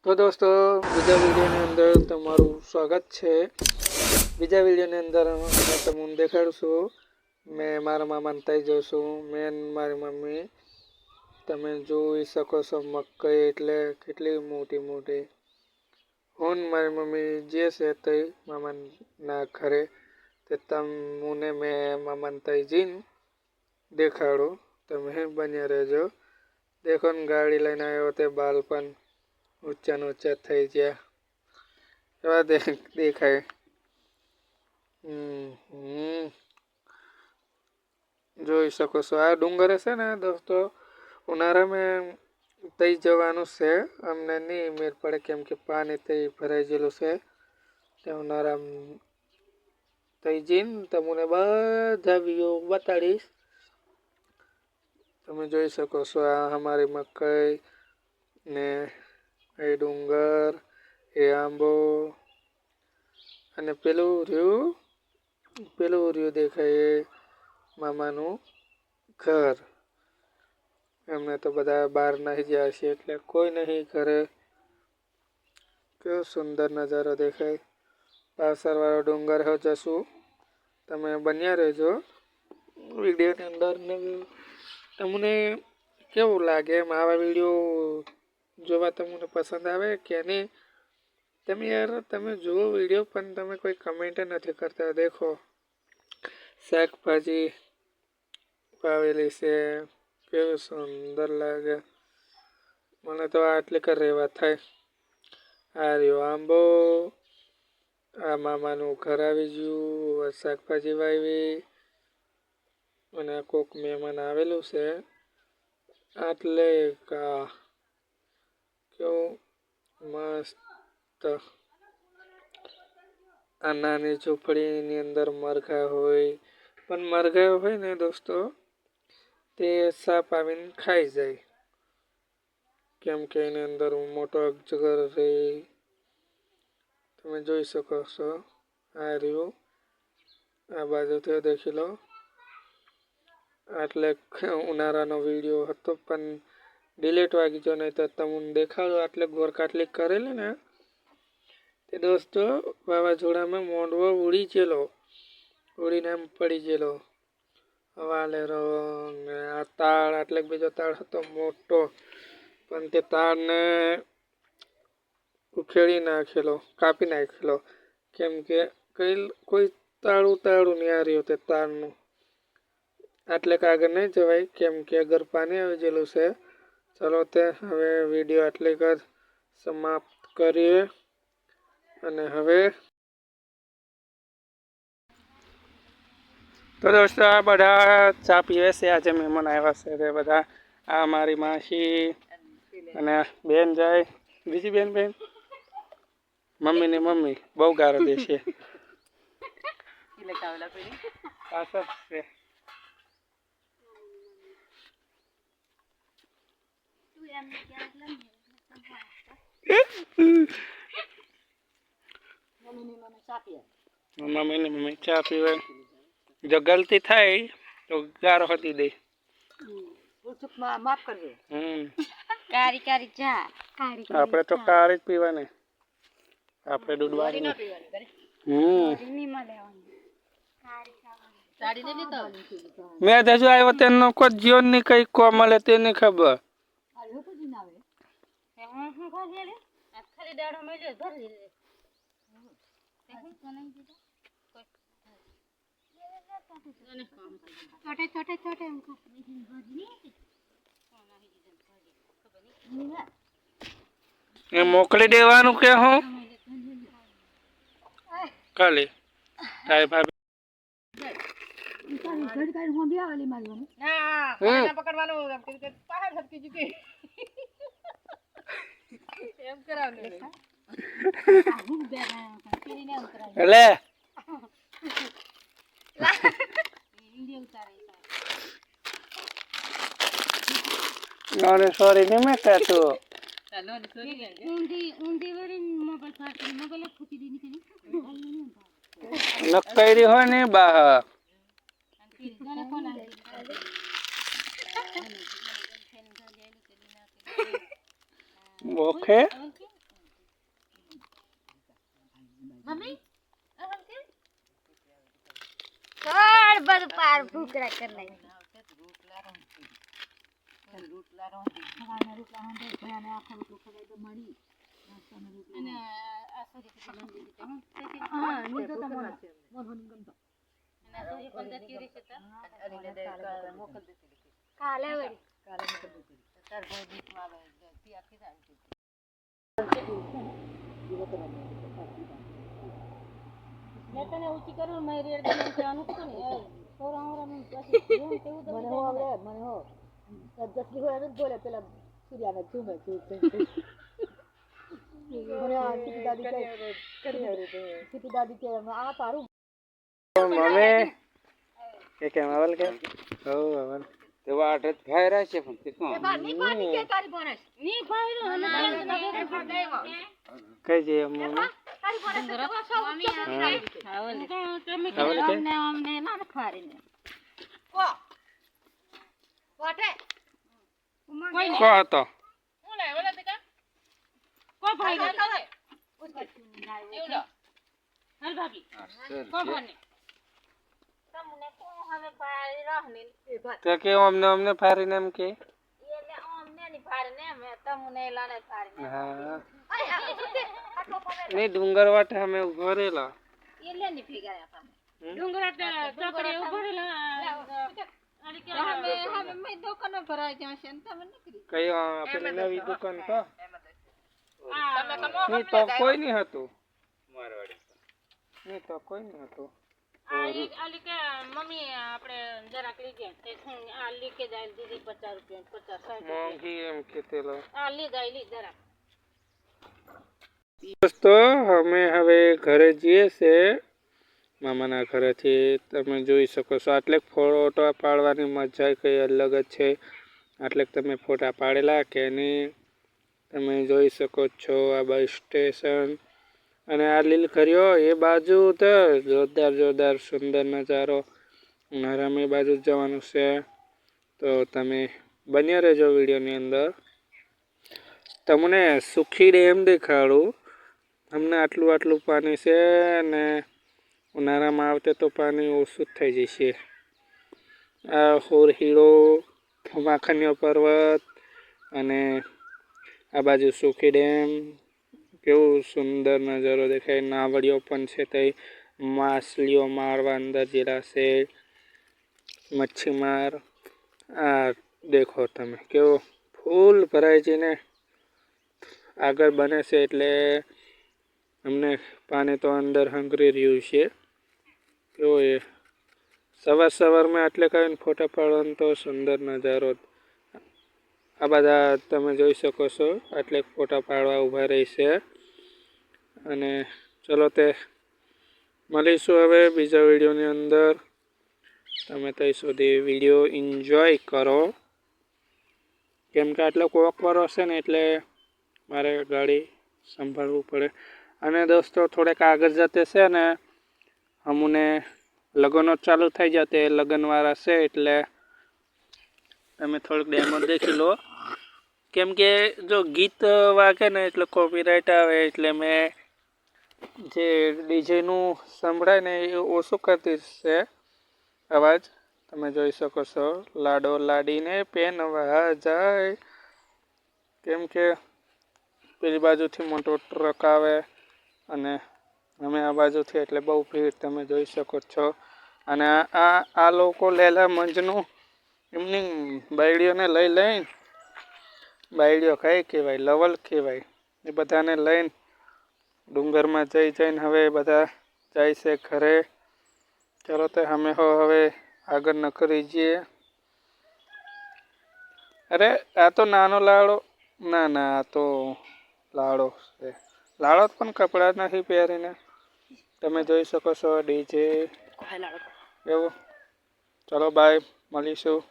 તો દોસ્તો બીજા વિડીયોની અંદર તમારું સ્વાગત છે। બીજા વિડીયોની અંદર હું તમને દેખાડું છું મેં મારા મામાને ત્યાં જાઉં છું। મેં મારી મમ્મી તમે જોઈ શકો છો મકાઈ એટલે કેટલી મોટી મોટી। હું મારી મમ્મી જે છે તે મામાના ઘરે તે તમને મેં મામાને ત્યાં જઈને દેખાડું। તમે બન્યા રહેજો। દેખો ને ગાડી લઈને આવ્યો તે બાલ પણ ઊંચા ને ઊંચા થઈ ગયા એવા દેખાય। જોઈ શકો છો આ ડુંગર છે ને દોસ્તો ઉનાળામાં તઈ જવાનું છે। અમને નહીં મેળ પડે કેમ કે પાણી તઈ ભરાઈ ગયેલું છે। તે ઉનાળામાં તઈ જઈને તમને બધા વ્યૂ બતાડીશ। તમે જોઈ શકો છો આ અમારી મકાઈ ને એ ડુંગર એ આંબો અને પેલું રહ્યું દેખાય એ મામાનું ઘર। એમને તો બધા બહાર નાહી ગયા છે એટલે કોઈ નહીં ઘરે। કેવો સુંદર નજારો દેખાય। પાછળવાળો ડુંગર હો જશું તમે બન્યા રહેજો વિડીયોની અંદર। ને તમને કેવું લાગે એમ આવા વિડીયો જોવા તમને પસંદ આવે કે નહીં? તમે યાર તમે જુઓ વિડીયો પણ તમે કોઈ કમેન્ટ નથી કરતા। દેખો શાકભાજી વાવેલી છે કેવું સુંદર લાગે। મને તો આટલી કર રહેવા થાય। આ રહ્યો આંબો આ મામાનું ઘર આવી ગયું। શાકભાજી વાવી અને કોક મહેમાન આવેલું છે આટલે કેવું મસ્ત। આ નાની ઝૂંપડીની અંદર મરઘા હોય પણ મરઘા હોય ને દોસ્તો તે સાપ આવીને ખાઈ જાય કેમ કે એની અંદર મોટો અજગર રહે। તમે જોઈ શકો છો આ રહ્યું આ બાજુથી દેખી લો। એટલે ઉનાળાનો વિડીયો હતો પણ ડિલીટ વાગી ગયો નહીં તો તમને દેખાડું। આટલે ગોરકાટલી કરેલી ને તે દોસ્તો વાવાઝોડામાં મોંડવો ઉડીને એમ પડી ગયેલો વાલેરો ને આ તાળ એટલે બીજો તાળ હતો મોટો પણ તે તાળને ઉખેડી નાખેલો કાપી નાખેલો કેમ કે કોઈ તાળું નહીં આ રહ્યું તે તાળનું। આટલે આગળ નહીં જવાય કેમ કે અગર પાણી આવી ગયેલું છે। ચાલો તે હવે વિડીયો આટલે જ સમાપ્ત કરીએ અને હવે તો દોસ્તો આ બધા ચા પીવે છે। આજે મહેમાન આવ્યા છે તે બધા આ મારી માસી અને બેન જાય બીજી બેન મમ્મી ને મમ્મી બહુ ગારો દેશે પાછળ છે। મમ્મી ચા પીવે જો ગલતી થાય તો ગારો હતી દે માફ કરજો। કારી ચા આપણે તો કારી જ પીવાની આપણે દૂધવાળી મેં હજુ આવ્યો તેનો કોઈ જીવન ની કઈ કો મળે તેની ખબર એ મોકલી દેવાનું કે હું કાલે તારી ભાભી એટલે સોરી નહીં મેં કહેતું નકરી હોય ને બા ઓકે છોડ બધું પાર ભૂકરા કરી નાખ્યું. કાલે વળી. મેં તને ઊંચી કરું મેં રેડ દઈને જવાનું હતું ને એ થોડા હોરાનું પછી રૂમ તેવું તો મને હો જસલી હોય એમ બોલે પેલા સૂર્યાને ચૂમે મને આ સીટી દાદી કે આ તારું મમ્મી કે માવલ કે હો માવલ તે વાટ જ ફાયરા છે પણ તે કોણ ની પાની કે તારી બોનસ ની ફાયરો અને કઈ જઈએ મમ્મી અમને ના ફારીને કો વાટે કો હતો કો ભાઈ એવડો હાલ ભાભી કો બને તમને કો હવે ફારી રહને તો કે અમને ફારીને એમ કે એટલે અમને ની ફારીને મે તમને લાને ફારીને હા નહીં ડુંગર વાટે અમે ઉભો રહેલા એટલે ની ફિગાયા તમે ડુંગરા ચોકડી ઉભો રહેલા અમે મે દુકાન ભરાઈ ગયા છે ને તમે નીકળી કઈ આપણે નવી દુકાન તો તમે નહીં તો કોઈ નહીં હતું મારવાડી નહીં તો કોઈ નહીં હતું આલી કે મમ્મી આપણે જરાક લીજે તે આ લી કે જાય દીદી 50 રૂપિયા 50 મોંઘી એમ કેતેલો આ લી જાય લી જરાક દોસ્તો અમે હવે ઘરે જઈએ છે મામાના ઘરેથી તમે જોઈ શકો છો આટલે ફોટો પાડવાની મજા કંઈ અલગ જ છે આટલે તમે ફોટા પાડેલા કે નહીં તમે જોઈ શકો છો આ બસ સ્ટેશન અને આ લીલખરીઓ એ બાજુ તો જોરદાર સુંદર નજારો ઉનાળામાં એ બાજુ જ જવાનું છે તો તમે બન્યા રહેજો વિડીયોની અંદર તમને સુખી ડેમ દેખાડું અમને આટલું પાણી છે ને ઉનાળામાં આવતે તો પાણી ઓછું જ થઈ જશે આ હોરહીડો માખણીયો પર્વત અને આ બાજુ સુખી ડેમ કેવું સુંદર નજારો દેખાય નાવડીઓ પણ છે તે માછલીઓ મારવા અંદર જેલા છે મચ્છીમાર આ દેખો તમે કેવો ફૂલ ભરાય છે ને આગળ બને છે એટલે અમને પાણી તો અંદર હંગરી રહ્યું છે કેવો એ સવારમાં આટલે કાંઈ ફોટા પાડવાનો તો સુંદર નજારો આ બધા તમે જોઈ શકો છો આટલે ફોટા પાડવા ઊભા રહી છે અને ચલો તે મળીશું હવે બીજા વિડીયોની અંદર તમે ત્યાં સુધી વિડીયો એન્જોય કરો કેમ કે આટલો કોકવારો હશે ને એટલે મારે ગાડી સંભાળવું પડે અને દોસ્તો થોડેક આગળ જતે છે ને અમને લગ્નો ચાલુ થઈ જતે લગ્નવાળા છે એટલે તમે થોડુંક ડેમો દેખી લો કેમ કે જો ગીત વાગે ને એટલે કોપીરાઇટ આવે એટલે મેં જે ડીજેનું સંભળાય ને એ ઓછું કરતી છે અવાજ તમે જોઈ શકો છો લાડો લાડીને પહેનવા જાય કેમ કે પેલી બાજુથી મોટો ટ્રક આવે અને અમે આ બાજુથી એટલે બહુ ભીડ તમે જોઈ શકો છો અને આ લોકો લેલા મંજનું એમની બાયડીઓને લઈને બાયડીઓ કઈ કહેવાય લવલ કહેવાય એ બધાને લઈને ડુંગરમાં જઈને હવે બધા જાય છે ઘરે ચાલો તો અમે હવે આગળ નકરી જઈએ અરે આ તો નાનો લાડો ના આ તો લાડો છે લાડો પણ કપડાં નથી પહેરીને તમે જોઈ શકો છો ડીજે એવું ચલો બાય મળીશું